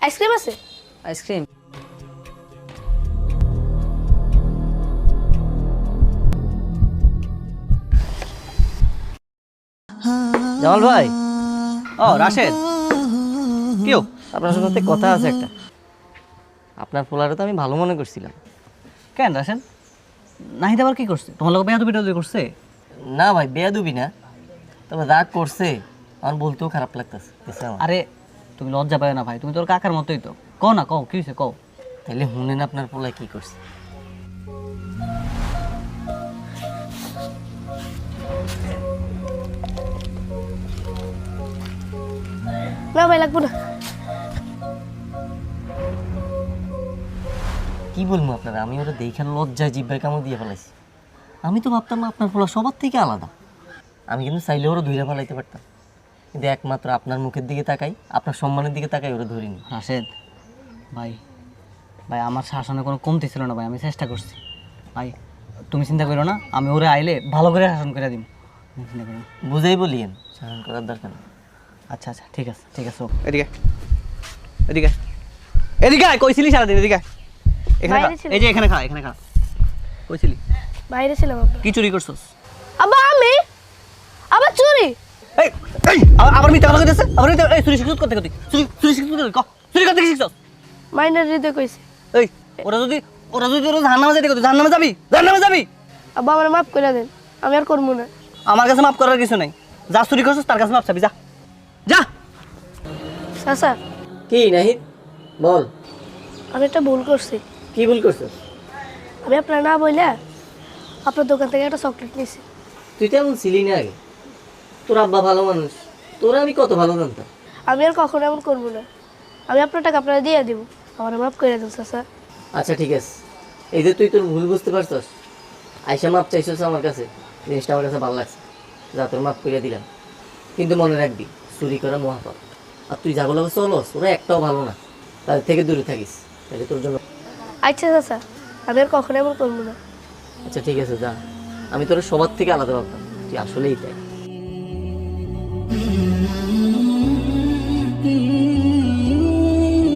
Ice cream আছে? Ice cream Jamal ভাই। ও রাশেদ, কেউ আপনার সাথে কথা আছে একটা। আপনার পোলারে তো আমি ভালো মনে করছিলাম। কেন রাশেদ? নাহিদ আবার কি করছে? তোমার লোক বেয়াদবি টেয়াদবি করছে? না ভাই, বেয়াদবি না, তবে রাগ করছে। আমার বলতেও খারাপ লাগতেছে। আরে তুমি লজ্জা পায় না ভাই, তুমি তোর কাকার মতোই তো। কও না, কও কি হয়েছে কও। তাহলে শুনেন আপনার পোলায় কি করছে। না ভাই, লাগবো না। কি বলবো আপনারা, আমি ওরা দেখে লজ্জায় জিব্বায় কামড় দিয়ে ফেলাইছি। আমি তো ভাবতাম আপনার পোলা সবার থেকে আলাদা। আমি কিন্তু চাইলে ওরা ধইরা ফেলাইতে পারতাম, কিন্তু একমাত্র আপনার মুখের দিকে তাকাই, আপনার সম্মানের দিকে তাকাই, ওরা ধরিনি। রাশেদ ভাই, ভাই আমার শাসনে কোনো কমতি ছিল না ভাই, আমি চেষ্টা করছি ভাই। তুমি চিন্তা করো না, আমি ওরে আইলে ভালো করে শাসন করে দিব। তুমি চিন্তা করো না। বুঝাই বলিয়েন, শাসন করার দরকার নেই। আচ্ছা আচ্ছা, ঠিক আছে ঠিক আছে। এদিকে এদিকে এদিকে আয়, কইছিলি সারাদিন এদিকে আয়। এখানে খা। বাইরে ছিল। এই যে এখানে খা, এখানে খা। কইছিলি বাইরে ছিলাম আব্বা। কি চুরি করছস? আব্বা আমি আবার চুরি? এই এই আবার মিথ্যা কথা কইতেছে। আবার মিথ্যা। এই চুরি শিখছ করতে করতে চুরি শিখছ করতে ক চুরি করতে কি শিখছস? মাইনার হৃদয় কইছে। এই ওরা যদি তোর জাহান্নামে যাইতে কইতো, জাহান্নামে যাবি? জাহান্নামে যাবি? আব্বা আমার মাফ করে দেন, আমি আর করবো না। আমার কাছে মাফ করার কিছু নাই। যা চুরি করছস তার কাছে মাফ চাবি, যা যা। চাচা, কি নাহিদ বল, আমি একটা ভুল করছি। কি ভুল করছস? আমি আপনার না বইলে আপনার দোকান থেকে একটা চকলেট নিয়েছি। তুই তো এমন ছিলি না আগে। তোর আব্বা ভালো মানুষ, তোরা আমি কত ভালো জানতাম। আমি আর কখনো এমন করবো না। আমি আপনার টাকা আপনারা দিয়ে দিব, আমার মাফ করে দেন চাচা। আচ্ছা ঠিক আছে, এই যে তুই তোর ভুল বুঝতে পারছস, আইসা মাপ চাইছস আমার কাছে, জিনিসটা আমার কাছে ভালো লাগছে। যা, তোর মাফ করে দিলাম, কিন্তু মনে রাখবি চুরি করা মহাপাপ। আর তুই যাগুলো চলস, ওরা একটাও ভালো না, তাদের থেকে দূরে থাকিস, তাহলে তোর জন্য। আচ্ছা চাচা, আমি আর কখনো এমন করবো না। আচ্ছা ঠিক আছে, যা। আমি তোর সবার থেকে আলাদা ভাবতাম, তুই আসলেই তাই।